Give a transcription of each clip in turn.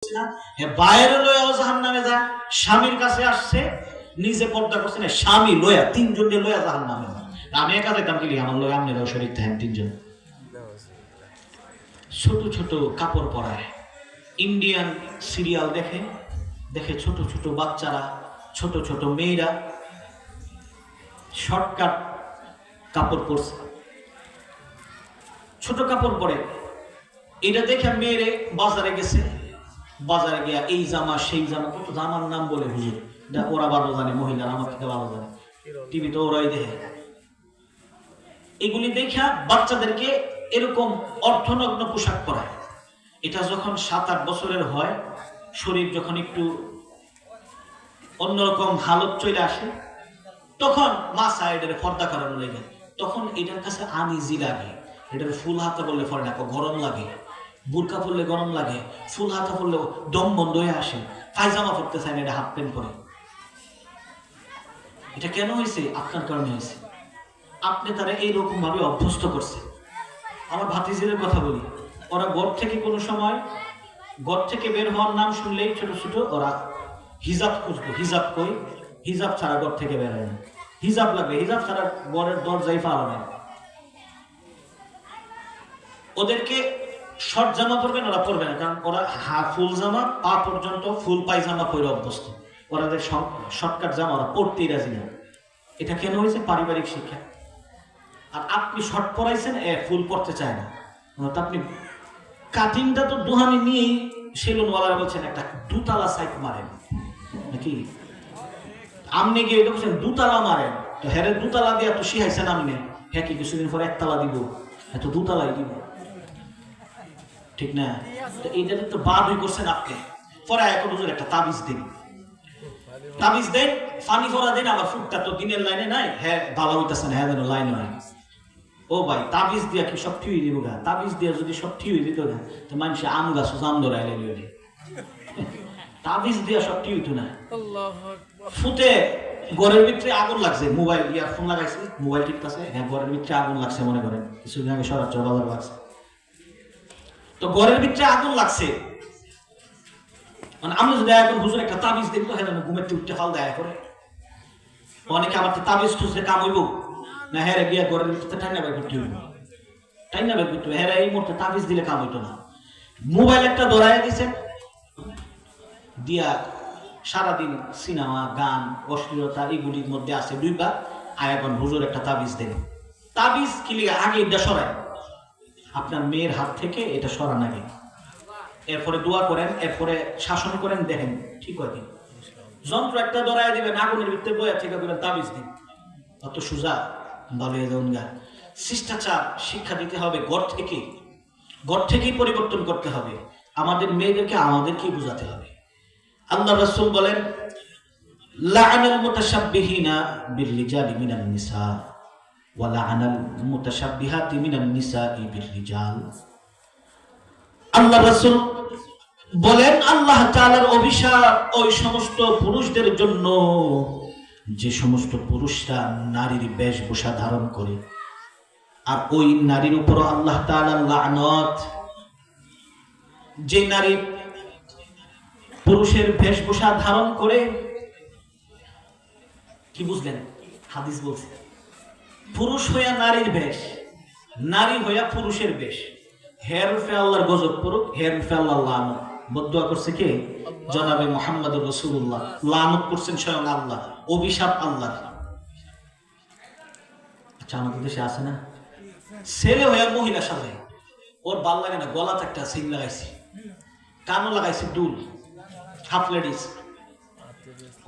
করছে না, বাইরে লয়াও জাহান্নামে যায়। স্বামীর কাছে আসছে, নিজে পর্দা করছে না, স্বামী লয়া, তিনজন লয়া জাহান্নামে যায়। আমি একা যেতাম কি আমার লয়া, আপনারাও শরীর থাকেন তিনজন। ছোট ছোট কাপড় পরায়, ইন্ডিয়ান সিরিয়াল দেখে দেখে ছোট ছোট বাচ্চারা, ছোট ছোট মেয়েরা শর্টকাট কাপড় পরছে, ছোট কাপড় পরে। এটা দেখে মেয়েরে বাজারে গেছে, বাজারে গিয়া এই জামা সেই জামা, কত জামার নাম বলে হুজুর, ওরা ভালো জানে, মহিলারা আমার থেকে ভালো জানে, টিভিতে ওরাই দেখে। এগুলি দেখা বাচ্চাদেরকে এরকম অর্থনগ্ন পোশাক পরায়। এটা যখন 7-8 বছরের হয়, শরীর যখন একটু অন্যরকম হালত চলে আসে, তখন মা সাইডের পর্দা করানো লেগে, তখন এটার কাছে আনইজি লাগে। এটার ফুল হাতা বললে পরে না, গরম লাগে, বুরকা পরলে গরম লাগে, ফুল হাতা পরলে দম বন্ধ হয়ে আসে, পায়জামা পরতে চায় না, এটা হাফ প্যান্ট পরে। এটা কেন হয়েছে? আপনার কারণে হয়েছে। আপনি তারা এইরকম ভাবে অভ্যস্ত করছে। আমার ভাতিজিদের কথা বলি, ওরা ঘর থেকে কোনো সময়, ঘর থেকে বের হওয়ার নাম শুনলেই ছোট ছোট ওরা হিজাব খুঁজতো। হিজাব কই? হিজাব ছাড়া ঘর থেকে বের হয় না, হিজাব লাগবে, হিজাব ছাড়া ঘরের দরজায় পাওয়া না। ওদেরকে শর্ট জামা পরবে না, ওরা পরবে না, কারণ ওরা ফুল জামা পা পর্যন্ত, ফুল পায়জামা পরে অভ্যস্ত। ওরাদের শর্টকাট জামা ওরা পরতেই রাজি না। এটা কেন হয়েছে? পারিবারিক শিক্ষা। আর আপনি শর্ট পরাইছেন, ফুল পরতে চায় না। আপনি কাটিংটা তো দুহানি নিয়েই সেলুনওয়ালারা বলছেন একটা 2 সাইড মারেন নাকি, আমনে গিয়ে বলছেন 2 মারেন, তো হ্যাঁ 2 দিয়ে তো শিখাইছেন আমনে, হ্যাঁ কি কিছুদিন পরে 1 দিব, হ্যাঁ তো 2 দিব, ঠিক না? তো এইটাতে তো বাদই করছেন আপনি। পরে এখন হুজুর একটা তাবিজ দিন, তাবিজ দেন, ফানি ফরা দেন, আবার ফুটটা তো দিনের লাইনে নাই, হ্যাঁ ভালো হইতেছেন, হ্যাঁ যেন লাইনে নাই। ও ভাই, তাবিজ দিয়া কি সব ঠিক হয়ে দিব গা? তাবিজ দিয়া যদি সব ঠিক হয়ে যেত না, তো মানুষ আম গাছ জাম ধরাই লাগলো। তাবিজ দিয়া সব ঠিক হইতো না। ফুটে ঘরের ভিতরে আগুন লাগছে, মোবাইল ইয়ারফোন লাগাইছে, মোবাইল টিপতেছে, হ্যাঁ ঘরের ভিতরে আগুন লাগছে, মনে করেন কিছুদিন আগে সরাসরি বাজার লাগছে, তো ঘরের ভিতরে আগুন লাগছে। মানে আমি যদি এখন হুজুর একটা তাবিজ দেখবো, হ্যাঁ ঘুমের উঠতে ফাল দেয় করে অনেকে, আমার তো তাবিজ খুঁজতে কাম হইব না, হ্যাঁ গিয়া ঘরের ভিতরে ঠান্ডা বের করতে হইব, ঠান্ডা বের করতে হবে, হ্যাঁ এই মুহূর্তে তাবিজ দিলে কাম হইতো না। মোবাইল একটা ধরাই দিছে, দিয়া সারাদিন সিনেমা গান অশ্লীলতা এগুলির মধ্যে আছে দুইবার, আর এখন হুজুর একটা তাবিজ দেন। তাবিজ কি লিগে? আগে এটা সরায়, আপনার মেয়ের হাত থেকে এটা সরান আগে, এরপরে দোয়া করেন, এরপরে শাসন করেন, দেখেন ঠিক হয় কি। যন্ত্র একটা ধরাই দিবেন, আগুনের ভিতরে বয়া থেকে দিবেন, তাবিজ দিন, অত সোজা ভালো হয়ে যান গা। শিষ্টাচার শিক্ষা দিতে হবে ঘর থেকে, ঘর থেকেই পরিবর্তন করতে হবে। আমাদের মেয়েদেরকে আমাদেরকেই বোঝাতে হবে। আল্লাহ রাসূল বলেন, লা'নাল মুতাশাব্বিহিনা বির-রিজালি মিনান নিসা ওয়া লা'নাল মুতাশাব্বিহাতি মিনান নিসাই বির-রিজাল। আল্লাহ রাসূল বলেন, আল্লাহ তাআলার অভিশাপ ওই সমস্ত পুরুষদের জন্য যে সমস্ত পুরুষরা নারীর বেশভূষা ধারণ করে, আর ওই নারীর উপর আল্লাহ তাআলার লানত। যে নারী পুরুষের বেশভূষা ধারণ করে, কি বুঝলেন? হাদিস বলছে পুরুষ হইয়া নারীর বেশ, নারী হইয়া পুরুষের বেশ, হের রূপে আল্লাহর গজব পড়ুক, হের রূপে আল্লাহ লানত। বদদুয়া করছে কে? জনাবে মুহাম্মদুর রাসূলুল্লাহ। লানত করছেন স্বয়ং আল্লাহ, অভিশাপ আল্লাহ। আচ্ছা, আমাদের দেশে আছে না, ছেলে হইয়া মহিলা সাজে, ওর ভাল লাগে না, গলাতে একটা সিং লাগাইছে, কানও লাগাইছে দুল, হাফ লেডিস,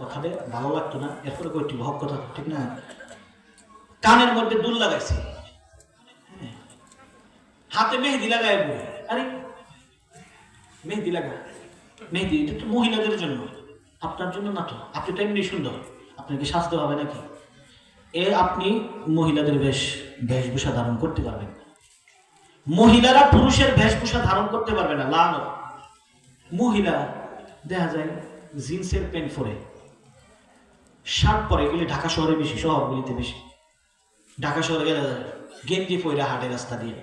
ওখানে ভালো লাগতো না, এরপরে কইটি হক কথা, ঠিক না? কানের মধ্যে দুল লাগাইছে, হাতে মেহেদি লাগায়, আরে মেহেদি লাগা, মেহেদি এটা তো মহিলাদের জন্য, আপনার জন্য না তো। আপনি তো এমনি সুন্দর, আপনাকে সাজতে হবে নাকি? আপনি মহিলাদের বেশভূষা ধারণ করতে পারবেন, মহিলারা পুরুষের বেশভূষা ধারণ করতে পারবে না। লানত। মহিলা দেখা যায় জিন্সের প্যান্ট পরে, শার্ট পরে, এগুলি ঢাকা শহরে বেশি, শহরগুলিতে বেশি। ঢাকা শহরে গেলে গেঞ্জি পয়রা হাঁটে রাস্তা দিয়ে,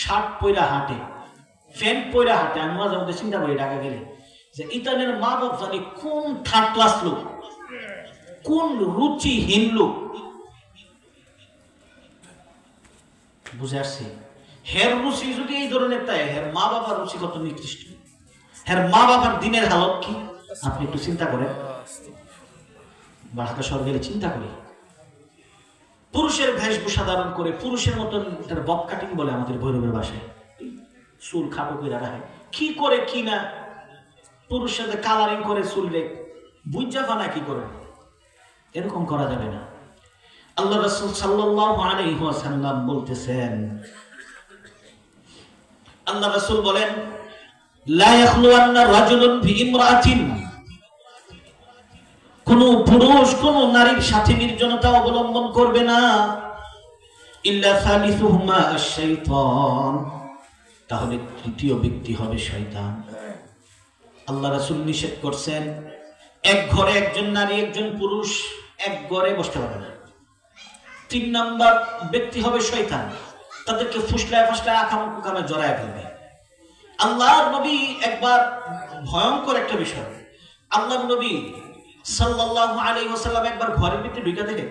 শার্ট পয়রা হাঁটে, প্যান্ট পয়রা হাঁটে। আমি মাঝে মধ্যে চিন্তা করি ঢাকা গেলে যে ইতানের মা বাপ জানি কোন থার্ড ক্লাস লোক, কোন রুচিহীন লোক। বুঝে আসছি? হের রুচি যদি এই ধরনের, তাই হের মা বাবার রুচি কত নিকৃষ্ট, হের মা বাবার দিনের হালত কি আপনি একটু চিন্তা করেন। ঢাকা শহর গেলে চিন্তা করি, পুরুষের বেশভূষা ধারণ করে পুরুষের মতন, বব কাটিং বলে আমাদের ভৈরবের ভাষায়, চুল খাটো করে রাখে, কি করে কি না, পুরুষের কালারিং করে চুল রে বুঝা ফানা কি করে, এরকম করা যাবে না। আল্লাহ রাসূল সাল্লাল্লাহু আলাইহি ওয়াসাল্লাম বলতেছেন, আল্লাহ রাসূল বলেন, লা ইয়াখলুওয়ান্না রাজুলুন বিইমরাআতিন, কোন পুরুষ কোন নারীর সাথে নির্জনতা অবলম্বন করবে না, ইল্লা সালিসুহুমা আশ-শাইতান, তাহলে তৃতীয় ব্যক্তি হবে শয়তান। আল্লাহ রাসূল নিষেধ করছেন, এক ঘরে একজন নারী একজন পুরুষ এক ঘরে বসতে পারবে না। 3 নাম্বার ব্যক্তি হবে শয়তান, তাদেরকে ফুসলায় ফাসলায় আকামে জড়ায় ফেলবে। আল্লাহর নবী একবার ভয়ঙ্কর একটা বিষয়, আল্লাহর নবী সাল্লাল্লাহু আলাইহি ওয়াসাল্লাম একবার ঘরের ভিতরে ঢুকে দেখে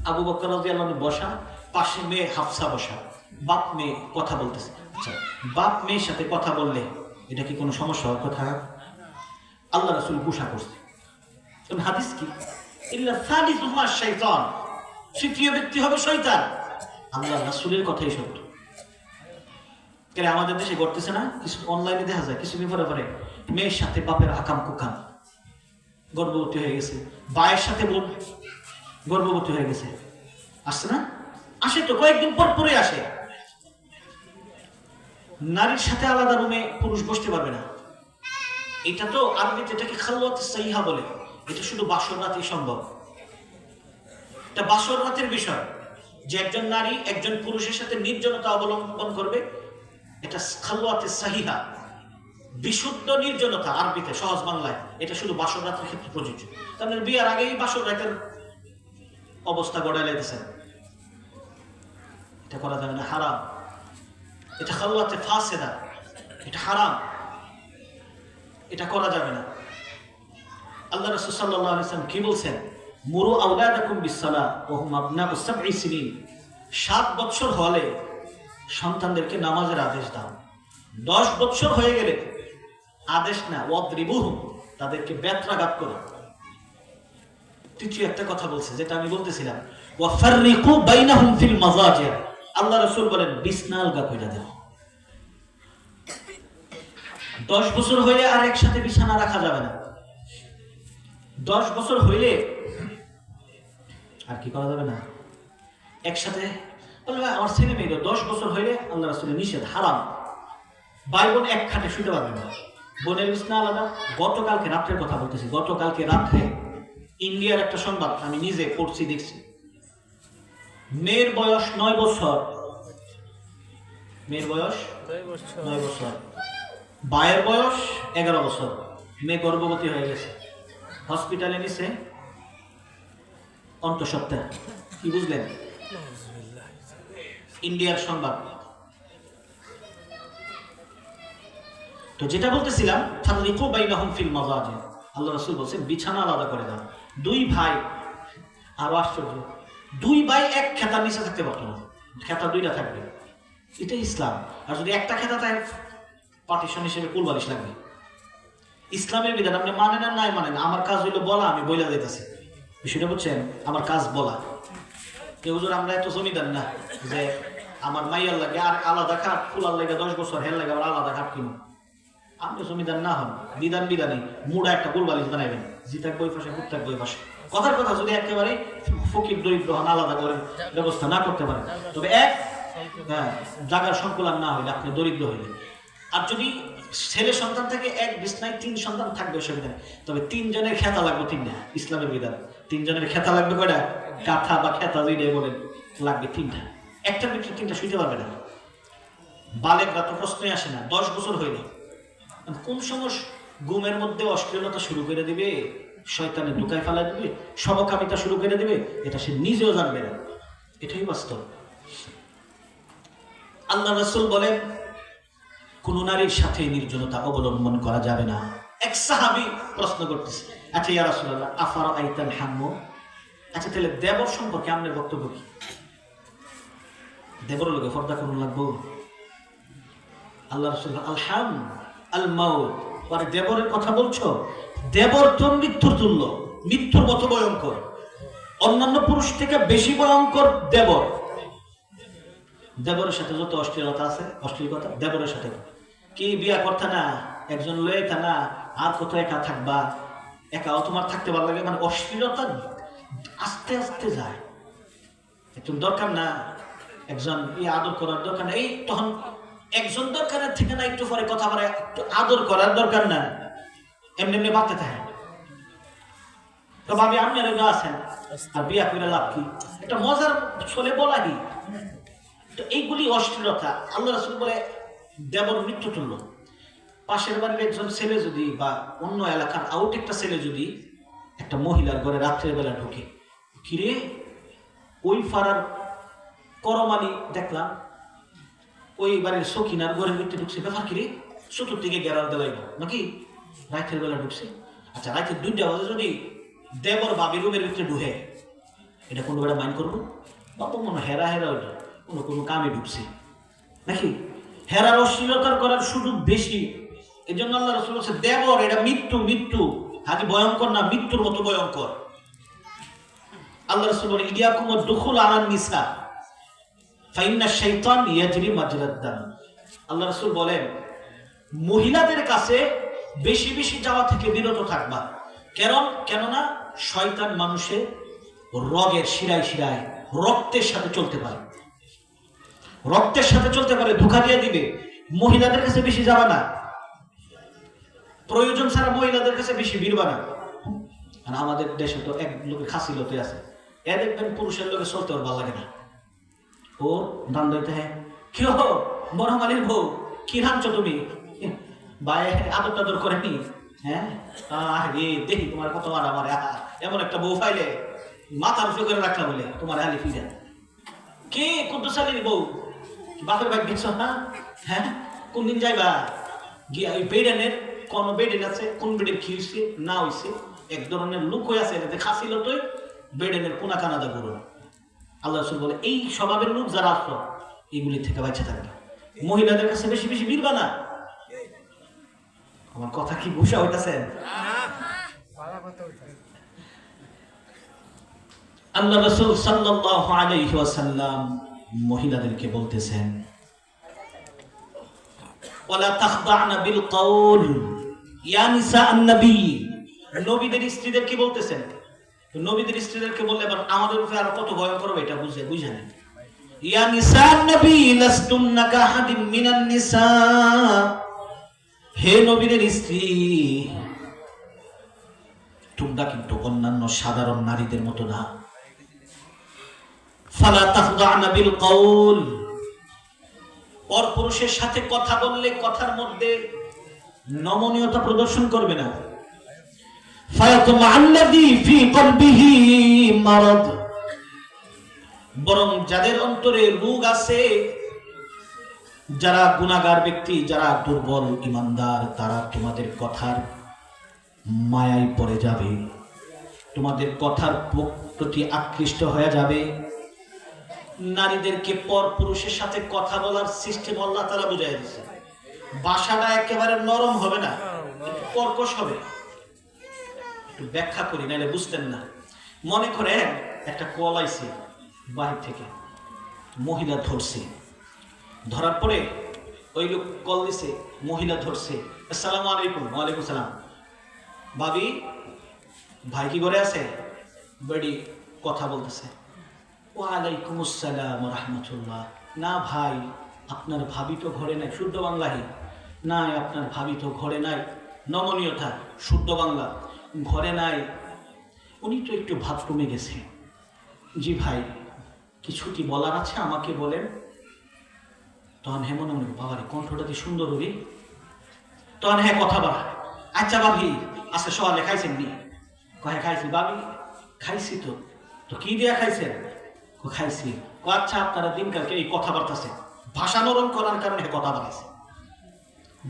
আবু বকর রাদিয়াল্লাহু আনহু বসা, পাশে মেয়ে হাফসা বসা, বাপ মেয়ে কথা বলতেছে। আচ্ছা, বাপ মেয়ের সাথে কথা বললে এটা কি কোনো সমস্যা হওয়ার কথা? আল্লাহ রাসূল গুসা করছে। কোন হাদিস কি? ইল্লা সালিসুহুমা শাইতান, তৃতীয় ব্যক্তি হবে শয়তান। আল্লাহ রাসূলের কথাই সত্য। কেন আমাদের দেশে ঘটতেছে না? কিছু অনলাইনে দেখা যায়, কিছুদিন পরে মেয়ের সাথে বাপের আকাম কুকাম, গর্ভবতী হয়ে গেছে, বায়ের সাথে বোন গর্ভবতী হয়ে গেছে, আসছে না? আসে তো, কয়েকদিন পর পরে আসে। নারীর সাথে আলাদা রুমে পুরুষ বসতে পারবে না। এটা তো আরবিতে এটাকে খালওয়াতুস সাইহা বলে, এটা শুধু বাসর রাতেই সম্ভব। এটা বাসর রাতের বিষয়, যে একজন নারী একজন পুরুষের সাথে নির্জনতা অবলম্বন করবে, এটা খালওয়াতুস সাহিহা, বিশুদ্ধ নির্জনতা আরবিতে, সহজ বাংলায় এটা শুধু বাসর রাতের ক্ষেত্রে প্রযোজ্য। তাহলে বিয়ার আগেই বাসর রাতের অবস্থা গড়ে লেগেছেন, এটা করা যাবে না, হারাম। এটা খালওয়াতে ফাসেদা, এটা হারাম, এটা করা যাবে না। আল্লাহ রাসূল সাল্লাল্লাহু আলাইহি ওয়াসাল্লাম কি বলছেন? মুরু আওলাদাকুম বিসসালাহ ওয়া হুম আবনাউ 7 সিনিন, 7 বছর হলে সন্তানদেরকে নামাজের আদেশ দাও। 10 বছর হয়ে গেলে আদেশ না, ওয়াদরিবুহুম, তাদেরকে বেত্রাঘাত করো। তৃতীয় একটা কথা বলছে, যেটা আমি বলতেছিলাম, ওয়া ফাররিকু বাইনাহুম ফিল মাযাজি, আল্লাহ রাসূল বলেন বিছনা আলগা কইরা দাও। 10 বছর হইলে আর একসাথে বিছানা রাখা যাবে না। 10 বছর হইলে আর কি করা যাবে না, একসাথে বলবে আমার ছেলে মেয়ে 10 বছর হইলে আল্লাহ রাসূলের নিষেধ, হারাম। ভাই বোন এক খাটে শুতে পারবে না, বোনের বিছনা আলাদা। গতকালকে রাত্রের কথা বলতেছি, গতকালকে রাত্রে ইন্ডিয়ার একটা সংবাদ আমি নিজে পড়ছি, দেখছি। মেয়ের বয়স 9 বছর, মেয়ের বয়স 9 বছর, ভাইয়ের বয়স 11 বছর, মেয়ে গর্ভবতী হয়ে গেছে, হসপিটালে নিছে অন্তঃসত্ত্বা। কি বুঝলেন? ইন্ডিয়ার সংবাদ। তো যেটা বলতেছিলাম, ফাররিকু বাইনাহুম ফিল মাযাজি, আল্লাহ রাসূল বলেন বিছানা আলাদা করে দাও। 2 ভাই, আরো আশ্চর্য, 2 ভাই এক খেতার নিচে থাকতে পারতো না, খেতা 2টা থাকবে, এটা ইসলাম। আর যদি একটা খেতা থাকে, পার্টিশন হিসেবে কুলবালিশ লাগবে। ইসলামের বিধান আপনি মানেন আর নাই মানেন, আমার কাজ হইলো বলা, আমি বইলা দিতেছি, বিষয়টা বুঝছেন? আমার কাজ বলা। কেউ হুজুর আমরা এত জমিদার না যে আমার মাইয়ার লাগে আর আলাদা খাট, ফুলার লাগে 10 বছর, হের লাগে আবার আলাদা খাট কিনুন। আপনি জমিদার না হন, বিধান বিধানই মুড়া একটা কুলবালিশ বানাইবেন, জিতাক বই পাশে কুত্তাক বই পাশে। কথার কথা, যদি একেবারে ফকির দরিদ্র হন, আলাদা করে ব্যবস্থা না করতে পারেন, তবে এক জায়গার সংকুলান না হইলে, আপনি দরিদ্র হইলে। আর যদি ছেলে সন্তান থাকে, এক বিছনায় 3 সন্তান থাকবে, অসুবিধা নেই। তবে 3 জনের খেতা লাগবে 3টা, ইসলামের বিধান। 3 জনের খেতা লাগবে কয়টা? কাঁথা বা খেতা যেটাই বলেন, লাগবে 3টা। একটার ভিতরে 3টা শুইতে পারবে না। বালেগরা তো প্রশ্নই আসে না, 10 বছর হইলে। কোন সময় ঘুমের মধ্যে অশ্লীলতা শুরু করে দিবে, শয়তানে ঢুকায় ফেলা দিবে, সমকামিতা শুরু করে দিবে, এটা সে নিজেও জানবে না। এটাই বাস্তব। আল্লাহ রাসূল বলেন কোন নারীর সাথে নির্জনতা অবলম্বন করা যাবে না। এক সাহাবী প্রশ্ন করতেছে, আচ্ছা ইয়া রাসূলুল্লাহ আফারা আইতাল হাম্মু, আচ্ছা তাহলে দেবর সম্পর্কে আপনার বক্তব্য কি? দেবর লোকে পর্দা করুন লাগবো? আল্লাহ রাসূল আল হাম আল মাউত, পরে দেবরের কথা বলছো? দেবর তো মৃত্যুর তুল্য, মৃত্যুর মতো ভয়ঙ্কর, অন্যান্য পুরুষ থেকে বেশি ভয়ঙ্কর দেবর। দেবরের সাথে যত অশ্লীলতা আছে, অশ্লীলতা দেবরের সাথে। কি বিয়া করতে না, একজন লইতা না, আর কত একা থাকবা, একাও তোমার থাকতে ভালো লাগে, মানে অশ্লীলতা আস্তে আস্তে যায়। একজন দরকার না, একজন আদর করার দরকার না, এই তখন একজন দরকারের থেকে না, একটু পরে কথা বলে একটু আদর করার দরকার না, এমনি এমনি বাড়তে থাকে। তো ভাবি আপনারা আছেন, আর বিয়া করে লাভ কি? একটা মজার চলে বলা কি? তো এইগুলি অশ্লীলতা। আল্লাহ রাসূল বলে দেবর মৃত্যু তুল্য। পাশের বাড়ির একজন ছেলে যদি বা অন্য এলাকার আউট একটা ছেলে যদি একটা মহিলার ঘরে রাত্রের বেলা ঢুকে, কিরে ওই ফারার করমালি দেখলাম ওই বাড়ির সকিনার ঘরের ভিতরে ঢুকছে, ব্যাপার কিরে চতুর্দিকে গেরার দেওয়াই নাকি রাতের বেলা ঢুকছে। আচ্ছা রাতের 2টা বাজে যদি দেবর বাবি রুমের ভিতরে ঢুকে, এটা কোনো বেড়া মাইন্ড করবো? বাবা মনে হেরা হেরা ওইটা কোনো কামে ঢুকছে নাকি? হেরার অশ্লীলতার করার সুযোগ বেশি। এই জন্য আল্লাহ রাসূল বলেছে দেবর এটা মৃত্যু, মৃত্যু হাজি ভয়ঙ্কর না, মৃত্যুর মতো ভয়ঙ্কর। আল্লাহ রাসূল বলেন ইয়াকুম দুখুল আলান নিসা ফাইন্না শাইতান ইয়াজরি মাজরাদ দাম। আল্লাহ রাসূল বলেন মহিলাদের কাছে বেশি বেশি যাওয়া থেকে বিরত থাকবা। কেননা শয়তান মানুষের রগের শিরায় শিরায় রক্তের সাথে চলতে পারে, রক্তের সাথে চলতে পারে, ধোঁকা দিয়ে দিবে। মহিলাদের কাছে বেশি যাবা না, প্রয়োজন ছাড়া মহিলাদের কাছে বেশি ভিড়বা না। আর আমাদের দেশে তো এক লোকে খাসি লোকে আছে, এ দেখবেন পুরুষের লোকে চলতে ওর ভালো লাগে না, ও দান দিতে হ্যাঁ কি হো বড় মালির বউ কি রাঁধছো তুমি, বায়ে আদর টাদর করেনি, হ্যাঁ দেখি তোমার কত আর আমার এমন একটা বউ পাইলে মাথার উপরে করে রাখলাম বলে তোমার হালি ফিরে কে কুদ্দুসালির বউ বাপের বাইক দেখছ না, হ্যাঁ কোন দিন যাইবা গিয়া ওই বেডেনের কোন বেডেন আছে, কোন বেডের কি হয়েছে না হয়েছে, এক ধরনের লুক হয়ে আছে, এটাতে খাসিল তো বেডেনের কোনা কানাদা করো। আল্লাহ রাসূল বলে এই স্বভাবের লোক যারা আসলো এগুলি থেকে বাঁচা থাকবে, মহিলাদের কাছে বেশি বেশি ভিড়বা না। আমার কথা কি বুঝা হইতাছেন? আল্লাহ রাসূল সাল্লাল্লাহু আলাইহি ওয়াসাল্লাম মহিলাদেরকে বলতেছেন ওয়ালা তাখদা'না বিল কওল ইয়া নিসা আন-নবী। নবীদের স্ত্রীদেরকে বলতেছেন, নবীদের স্ত্রীদেরকে বললে এবার আমাদের উপরে আর কত ভয়ঙ্কর হবে এটা বুঝে নেন। ইয়া নিসা আন-নবী লাস্তুন্না কাহাদিম মিনান নিসা, হে নবীদের স্ত্রী তোমরা কিন্তু অন্যান্য সাধারণ নারীদের মতো না। ফালা তাখদা'না বিল কওল, পরপুরুষের সাথে কথা বললে কথার মধ্যে নমনীয়তা প্রদর্শন করবে না। ফায়াতুম আল্লাযী ফী কলবিহি মারাদ, বরং যাদের অন্তরে রোগ আছে, যারা গুনাহগার ব্যক্তি, যারা দুর্বল ঈমানদার, তারা তোমাদের কথার মায়ায় পড়ে যাবে, তোমাদের কথার প্রতি আকৃষ্ট হয়ে যাবে। নারীদেরকে পর পুরুষের সাথে কথা বলার সিস্টেম আল্লাহ তাআলা বুঝাই দিয়েছে। ভাষাটা একেবারে নরম হবে না, কর্কশ হবে। একটু ব্যাখ্যা করি নাহলে বুঝতেন না। মনে করে একটা কল আইছে বাহির থেকে, মহিলা ধরছে, ধরার পরে ওই লোক কল দিছে, মহিলা ধরছে, আসসালামু আলাইকুম। ওয়ালাইকুম সালাম। ভাবি ভাই কি ঘরে আছে? বেডি কথা বলতেছে, ওয়ালাইকুম আসসালাম রাহমাতুল্লাহ। না ভাই আপনার ভাবি তো ঘরে নাই, শুদ্ধ বাংলাহি। না আপনার ভাবি তো ঘরে নাই, নমনীয়তা শুদ্ধ বাংলা, ঘরে নাই, উনি তো একটু বাথরুমে গেছে। জি ভাই কিছু কি বলার আছে আমাকে বলেন। তখন হ্যাঁ মনে মনে বাবারে কণ্ঠটা কি সুন্দর হবি, তখন হ্যাঁ কথা বলা। আচ্ছা ভাবি আজকে সকালে খাইছেন নি? কয়ে খাইছি। ভাবি খাইছি তো। তো কি দিয়া খাইছেন? খাইছি। আচ্ছা আপনারা দিনকালকে এই কথাবার্তা আছে, ভাষা নরম করার কারণে কথা বাড়াইছে।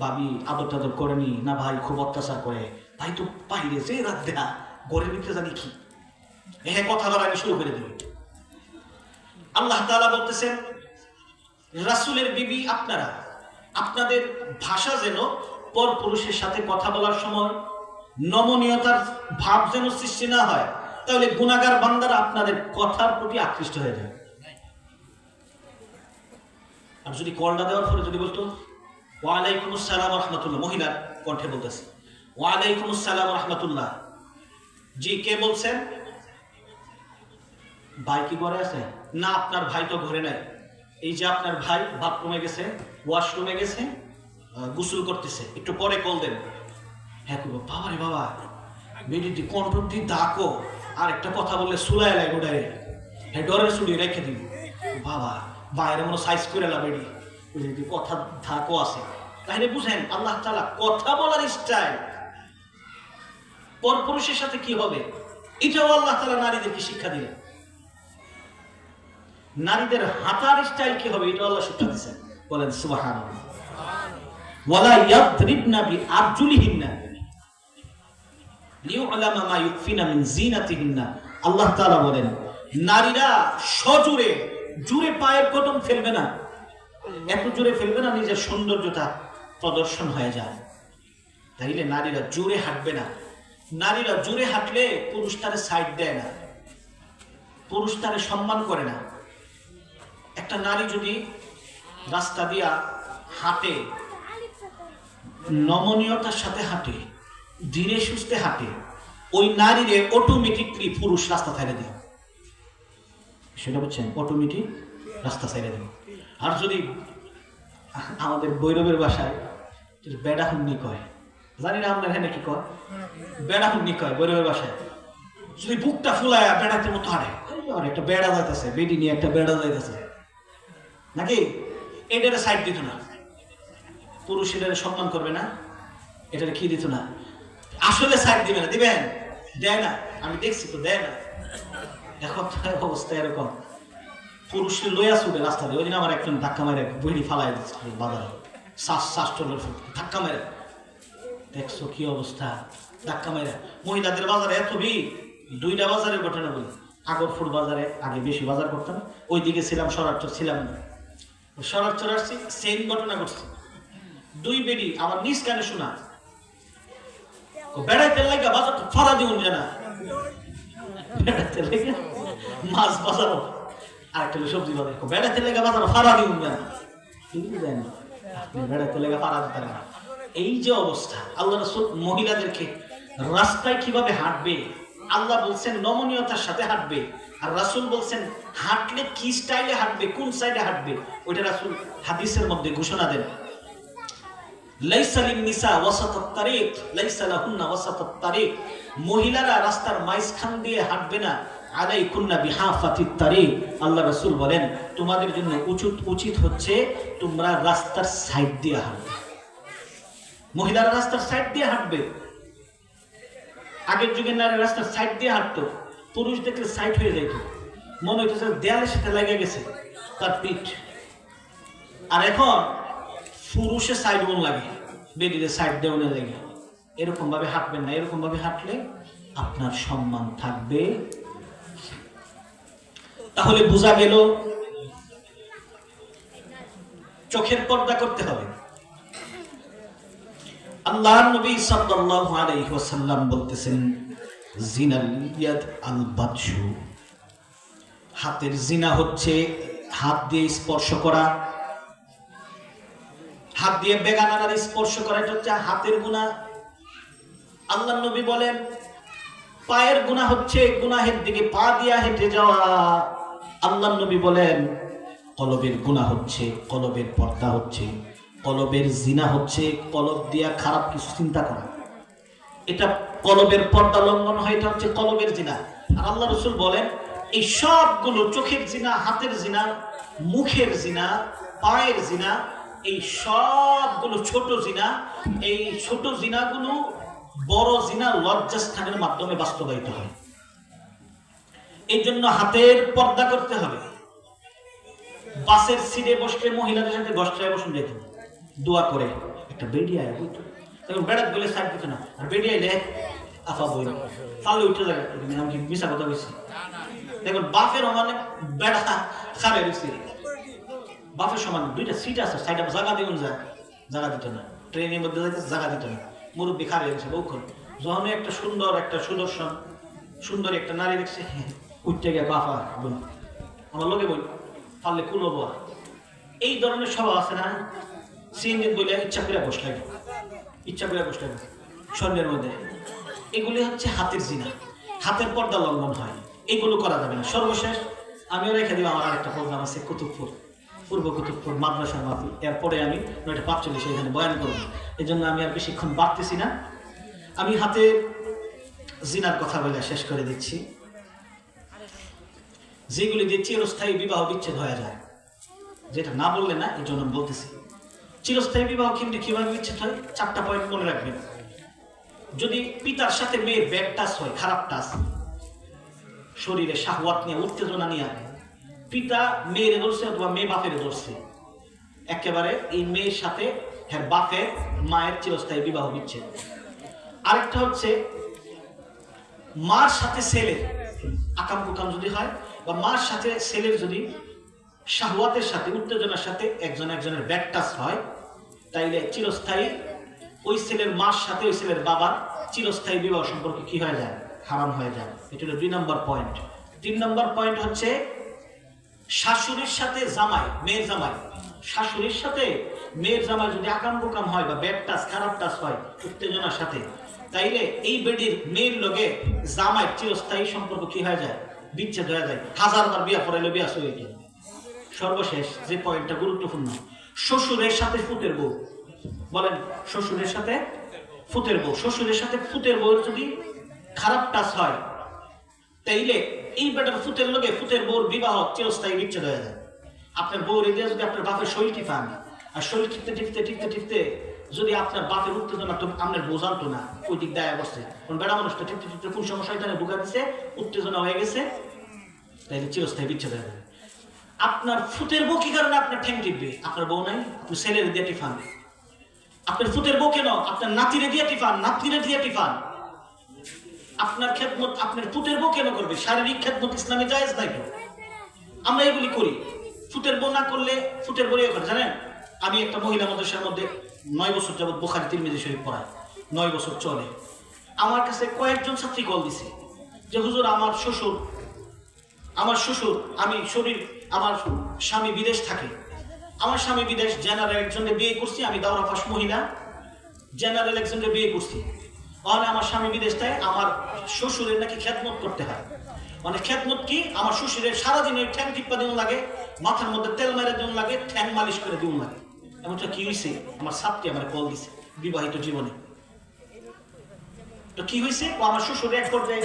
ভাবি আদর টাদর করেনি না, ভাই খুব অত্যাচার করে, ভাই তো বাইরে যে রাত দেয়া ঘরের ভিতরে জানি কি, হ্যাঁ কথা বাড়ানি শুরু করে দেবে। আল্লাহ তাআলা বলতেছেন, রাসূলের বিবি আপনারা, আপনাদের ভাষা যেন পর পুরুষের সাথে কথা বলার সময় নমনীয়তার ভাব যেন সৃষ্টি না হয়, তাহলে গুনাহগার বান্দারা আপনাদের কথার প্রতি আকৃষ্ট হয়ে যায়। আর যদি কলটা দেওয়ার পরে যদি বলতো ওয়ালাইকুম আসসালাম রাহমাতুল্লাহ, মহিলার কণ্ঠে বলতেছে ওয়ালাইকুম আসসালাম রাহমাতুল্লাহ, জি কে বলছেন? ভাই কি ঘরে আছে? না, আপনার ভাই তো ঘরে নাই, এই যে আপনার ভাই বাথরুমে গেছে, ওয়াশরুমে গেছে, গোসল করতেছে, একটু পরে কল দেন। হ্যাঁ করবো, বাবা রে বাবা, বেডিটি কন্ট্রোল দিয়ে ডাকো, আর একটা কথা বললে সুলাই লাগবে ডাইরেক্ট, হ্যাঁ ডরের চুড়ি রেখে দিন বাবা, বাইরে মনে সাইজ করে এলাম বেডি, কথা ধাকও আছে। তাহলে বুঝেন আল্লাহ তাআলা কথা বলার স্টাইল পরপুরুষের সাথে কি হবে, এটাও আল্লাহ তাআলা নারীদেরকে শিক্ষা দিলেন। নারীদের হাঁটার স্টাইল কি হবে, এটা আল্লাহ শিক্ষা দিয়েছেন। বলেন সুবহানাল্লাহ। ওয়ালা ইয়াদরিবনা বিআরজুলিহিন্না লিউলামা মা ইউকফিনা মিন জিনাতিহিন্না, আল্লাহ তাআলা বলেন নারীরা সজোরে জোরে পায়ের কদম ফেলবে না, এত জোরে ফেলবে না নিজের সৌন্দর্যতা প্রদর্শন হয়ে যায়। তাইলে নারীরা জোরে হাঁটবে না। নারীরা জোরে হাঁটলে পুরুষ তারে সাইড দেয় না, পুরুষ তারে সম্মান করে না। একটা নারী যদি রাস্তা দিয়া হাঁটে, নমনীয়তার সাথে হাঁটে, ধীরে সুস্থে হাঁটে, ওই নারীরে অটোমেটিকলি পুরুষ রাস্তা ছেড়ে দেয়। সেটা বুঝছেন, অটোমেটিক রাস্তা ছেড়ে দেবে। আর যদি আমাদের ভৈরবের ভাষায় বেড়া হুন্নি কয়, জানি না আপনার এখানে কি কয়, বেড়া হুন্নি কয় ভৈরবের ভাষায়, যদি বুকটা ফুলায় বেড়াতে মতো হাঁটে, আর একটা বেড়া যাইতেছে, বেডি নিয়ে একটা বেড়া যাইতেছে নাকি, এটারে সাইড দিত না, পুরুষ এটারে সম্মান করবে না, এটারে কি দিত না, আসলে সাইড দিবে না, দিবেন দেয় না, আমি দেখছি তো দেয় না। এখন অবস্থা এরকম, পুরুষের লইয়া ছুটে রাস্তা দিয়ে, ওই দিন আমার একজন ধাক্কা মেরে বইটি ফালাই দিচ্ছে বাজারে, শ্বাস চলের ধাক্কা মেরে, দেখছো কি অবস্থা, ধাক্কা মেরে। মহিলাদের বাজারে এত ভিড়, দুইটা বাজারের ঘটনা বলি। আগরপুর বাজারে আগে বেশি বাজার করতাম, ওই দিকে ছিলাম, সরারচর ছিলাম না, সরারচর আসছি, সেম ঘটনা ঘটছে। দুই বেডি আমার নিজ কানে শোনা, বেড়াইতে লাগা বাজার তো ফারা দিউন জানা, বেড়াইতে লেগে মাছ বাজার আর একটা সবজি বাজার, বেড়াইতে লেগে বাজার ফারা দিউন জানা, বেড়াইতে লেগে ফারা দিতে না। এই যে অবস্থা, আল্লাহ রাসূল মহিলাদেরকে রাস্তায় কিভাবে হাঁটবে, আল্লাহ বলছেন নমনীয়তার সাথে হাঁটবে, আর রাসূল বলছেন হাঁটলে কি স্টাইলে হাঁটবে, কোন সাইডে হাঁটবে, ওইটা রাসূল হাদিসের মধ্যে ঘোষণা দেন। লাইসা লিন-নিসা ওয়াসাতাত তারিক লাইসা লাহুন্না ওয়াসাতাত তারিক, মহিলারা রাস্তার মাঝখান দিয়ে হাঁটবে না, আলাইকুন্না বিহাফাতিত তারিক, আল্লাহ রাসূল বলেন তোমাদের জন্য উচিত হচ্ছে তোমরা রাস্তার সাইড দিয়ে হাঁটবে। মহিলারা রাস্তার সাইড দিয়ে হাঁটবে। আগের যুগের নারী রাস্তার সাইড দিয়ে হাঁটতো, পুরুষ দেখলে সাইড হয়ে যেত, মনে হইতেছে দেয়ালের সাথে লেগে গেছে তার পিঠ। আর এখন পুরুষের সাইড মন লাগে, বেডিতে সাইড দেওয়া লাগে। এরকম ভাবে হাঁটবেন না, এরকম ভাবে হাঁটলে আপনার সম্মান থাকবে। তাহলে বোঝা গেল চোখের পর্দা করতে হবে। আল্লাহর নবী সাল্লাল্লাহু আলাইহি ওয়াসাল্লাম বলতেছেন জিনাল ইয়াদ আল বাতশু, হাতের জিনা হচ্ছে হাত দিয়ে স্পর্শ করা, হাত দিয়ে বেগানার স্পর্শ করা, এটা হচ্ছে হাতের গুনাহ। আল্লাহর নবী বলেন পায়ের গুনাহ হচ্ছে গুনাহের দিকে পা দিয়া হেঁটে যাওয়া। আল্লাহর নবী বলেন কলবের গুনাহ হচ্ছে, কলবের পর্দা হচ্ছে, কলবের জিনা হচ্ছে কলব দিয়া খারাপ কিছু চিন্তা করা, এটা কলবের পর্দা লঙ্ঘন হয়, এটা হচ্ছে কলবের জিনা। আর আল্লাহ রাসূল বলেন এই সবগুলো, চোখের জিনা, হাতের জিনা, মুখের জিনা, পায়ের জিনা, এই সবগুলো ছোট জিনা, এই ছোট জিনাগুলো বড় জিনা লজ্জাস্থানের মাধ্যমে বাস্তবায়িত হয়। এই জন্য হাতের পর্দা করতে হবে। বাসের সিটে বসলে মহিলাদের সাথে গোষ্ঠী বসুন যেত, দোয়া করে একটা বেডি আয় বুঝতো তখন বেড়াত বলে সাইড দিত না আর বেডি আইলে আফা বই ফালে উঠে যায় আমি কি মিশা কথা বলছি দেখুন বাফের মানে বেড়া খারে দিচ্ছে বাফের সমান দুইটা সিট আছে সাইডে জায়গা দিউন যায় জায়গা দিত না ট্রেনের মধ্যে যাইতে জায়গা দিত না মুরব্বী খারে গেছে বহুক্ষণ যখন একটা সুন্দর একটা সুদর্শন সুন্দর একটা নারী দেখছে উঠতে গিয়ে বাফা বোন আমার লোকে বই পারলে কুলবো এই ধরনের সভা আছে না সিএনজি বলে ইচ্ছা করে বসলে ইচ্ছা করে বসলে স্বর্ণের মধ্যে এগুলি হচ্ছে হাতের জিনা হাতের পর্দা লঙ্ঘন হয় এগুলো করা যাবে না সর্বশেষ আমিও রেখে দিব আমার আরেকটা প্রোগ্রাম আছে কুতুবপুর পূর্ব কুতুবপুর মাদ্রাসার মাহফিল এরপরে আমি 9:45 এখানে বয়ান করবো এই জন্য আমি আর বেশিক্ষণ বাড়তেছি না আমি হাতে জিনার কথা বলে শেষ করে দিচ্ছি যেগুলি দিয়ে চিরস্থায়ী বিবাহ বিচ্ছেদ হয়ে যায় যেটা না বললে না এই জন্য বলতেছি চিরস্থায়ী বিবাহ কিন্তু কিভাবে বিচ্ছেদ হয় 4টা পয়েন্ট মনে রাখবেন যদি পিতার সাথে মেয়ের ব্যাড টাচ হয় খারাপ টাচ শরীরে শাহওয়াত নিয়ে উত্তেজনা নিয়ে পিতা মেয়েরে ধরছে অথবা মেয়ে বাপের ধরছে একেবারে এই মেয়ের সাথে হ্যাঁ বাপের মায়ের চিরস্থায়ী বিবাহ বিচ্ছেদ আরেকটা হচ্ছে মার সাথে ছেলের আকাম কুকাম যদি হয় বা মার সাথে ছেলের যদি শাহওয়াতের সাথে উত্তেজনার সাথে একজনের ব্যাড টাচ হয় তাইলে চিরস্থায়ী ওই ছেলের মার সাথে ওই ছেলের বাবার চিরস্থায়ী বিবাহ সম্পর্কে কি হয়ে যায় হারাম হয়ে যায় এটা হলো 2 নম্বর পয়েন্ট 3 নম্বর পয়েন্ট হচ্ছে শাশুড়ির সাথে জামাই মেয়ের জামাই শাশুড়ির সাথে মেয়ের জামাই যদি আকাম কুকাম হয় বা ব্যাড টাচ খারাপ টাচ হয় উত্তেজনার সাথে তাইলে এই বেডির মেয়ের লগে জামাই চিরস্থায়ী সম্পর্ক কি হয়ে যায় বিচ্ছেদ হয়ে যায় 1000বার বিয়া পড়াইলে বিয়া হয়ে যায় সর্বশেষ যে পয়েন্টটা গুরুত্বপূর্ণ শ্বশুরের সাথে ফুতের বউ বলেন শ্বশুরের সাথে ফুতের বউ শ্বশুরের সাথে ফুতের বউর যদি খারাপ টাচ হয় তাইলে এই বেটার ফুতের লগে ফুতের বউর বিবাহ চিরস্থায়ী বিচ্ছেদ হয়ে যায় আপনার বউর এদিকে যদি আপনার বাপের শরীরটি পান আর শরীর টিপতে যদি আপনার বাপের উত্তেজনা তো আপনার বোঝানতো না ওই দিক দায় বসছে কোন বেড়া মানুষটা টিপতে কোন সমস্যা ঢুকা দিচ্ছে উত্তেজনা হয়ে গেছে তাইলে চিরস্থায়ী বিচ্ছেদ হয়ে যাবে আপনার ফুতের বউ কি কারণে আপনার ঠ্যাং টিপবে আপনার বউ নাই আপনি ছেলের দিয়ে টিফান আপনার ফুতের বউ কেন আপনার নাতিরে দিয়ে টিফান নাতনিরে দিয়ে টিফান আপনার খেদমত আপনার ফুতের বউ কেন করবে শারীরিক খেদমত ইসলামে জায়েজ নাই তো আমরা এগুলি করি ফুতের বউ না করলে ফুতের বউ করে জানেন আমি একটা মহিলা মাদ্রাসার মধ্যে 9 বছর যাবত বুখারী তিরমিজি শরীফ পড়াই 9 বছর চলে আমার কাছে কয়েকজন ছাত্রী কল দিছে যে হুজুর আমার শ্বশুর আমার স্বামী বিদেশ থাকে আমার স্বামী বিদেশ জেনারেল একজনকে বিয়ে করছি আমি দাওরা পাস মহিলা জেনারেল একজনকে বিয়ে করছি মানে আমার স্বামী বিদেশ থাকে আমার শ্বশুরের নাকি খেদমত করতে হয় মানে খেদমত কি আমার শ্বশুরের সারাদিনের ঠ্যাং টিপ্পা দিন লাগে মাথার মধ্যে তেল মেরে দিন লাগে ঠ্যাং মালিশ করে দিন লাগে এমনটা কি হয়েছে আমার ছাত্রী আমার কল দিছে বিবাহিত জীবনে তো কি হয়েছে ও আমার শ্বশুর এক পর্যায়ে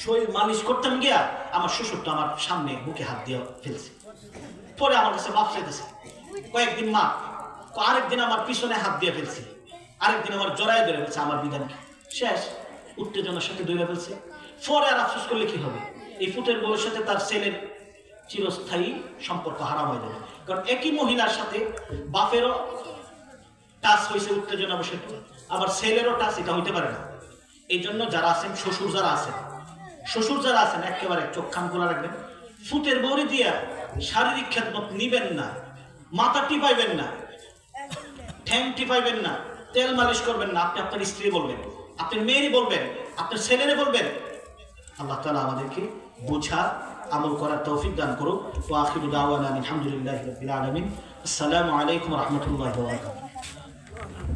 শরীর মালিশ করতাম গিয়া আমার শ্বশুর তো আমার সামনে বুকে হাত দিয়ে ফেলছে পরে আমার কাছে মাপ চাইতেছে কয়েকদিন মা আরেকদিন আমার পিছনে হাত দিয়ে ফেলছে আরেকদিন আমার জড়ায় ধরে ফেলছে আমার বিধানকে শেষ উত্তেজনার সাথে ধরে ফেলছে পরে আর আফসোস করলে কি হবে এই ফুটের বউয়ের সাথে তার ছেলের চিরস্থায়ী সম্পর্ক হারাম হয়ে যাবে কারণ একই মহিলার সাথে বাপেরও টাচ হয়েছে উত্তেজনা বসে আবার ছেলেরও টাচ এটা হইতে পারে না এই জন্য যারা আছেন শ্বশুর যারা আছেন একেবারে চোখ খান খোলা রাখবেন ফুটের বউরি দিয়া শারীরিক খেদমত নিবেন না মাথা টিপাইবেন না ঠ্যাং টিপাইবেন না তেল মালিশ করবেন না আপনি আপনার স্ত্রী বলবেন আপনার মেয়েরই বলবেন আপনার ছেলেরে বলবেন আল্লাহ তাআলা আমাদেরকে বোঝা আমল করার তৌফিক দান করুক ওয়া আখিরু দাওয়ানা আলহামদুলিল্লাহি রাব্বিল আলামিন আসসালামু আলাইকুম ওয়া রাহমাতুল্লাহি ওয়া বারাকাতুহু